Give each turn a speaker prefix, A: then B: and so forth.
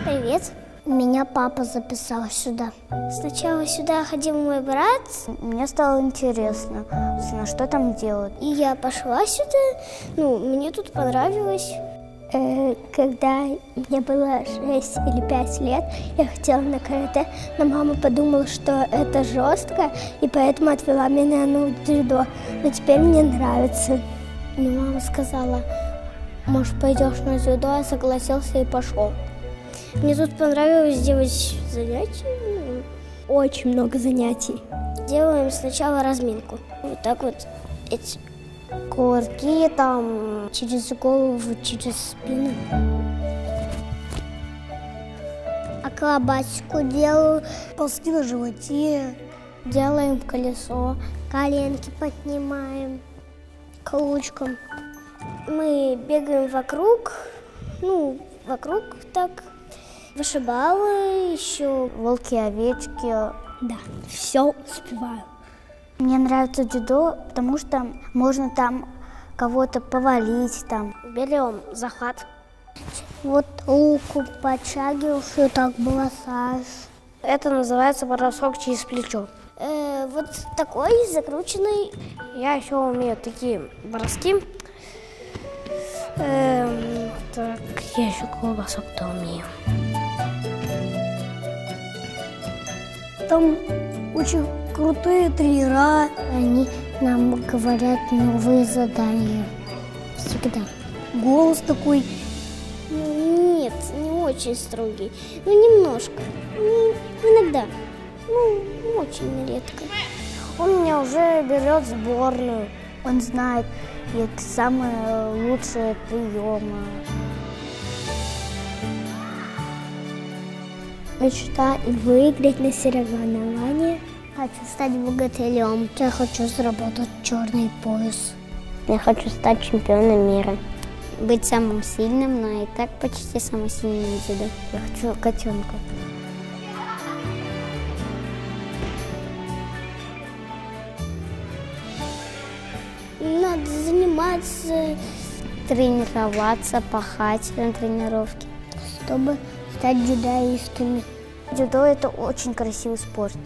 A: Привет. Меня папа записал сюда. Сначала сюда ходил мой брат. Мне стало интересно, что там делают. И я пошла сюда. Мне тут понравилось. Когда мне было 6 или 5 лет, я хотела на карате, но мама подумала, что это жестко, и поэтому отвела меня на дзюдо. Но теперь мне нравится. Но мама сказала: может, пойдешь на дзюдо? Я согласился и пошел. Мне тут понравилось делать занятия. Очень много занятий. Делаем сначала разминку. Вот так вот эти кувырки там через голову, через спину. Акробатику делаю. Ползти на животе. Делаем колесо. Коленки поднимаем к ручкам. Мы бегаем вокруг. Вокруг так. Вышибалы, еще волки, овечки. Да, все успеваю. Мне нравится дзюдо, потому что можно там кого-то повалить. Берем захват. Вот руку подтягиваешь и так бросаешь. Это называется бросок через плечо. Вот такой закрученный. Я еще умею такие броски. Так, я еще бросок-то умею. Там очень крутые тренера. Они нам говорят новые задания. Всегда. Голос такой. Нет, не очень строгий. Немножко. Иногда. Очень редко. Он меня уже берет в сборную. Он знает самые лучшие приемы. Мечта выиграть на соревновании. Хочу стать богатырем. Я хочу заработать черный пояс. Я хочу стать чемпионом мира. Быть самым сильным, но и так почти самым сильным в дзюдо. Я хочу котенка. Надо заниматься, тренироваться, пахать на тренировке, чтобы стать дзюдоистами. Дзюдо – это очень красивый спорт.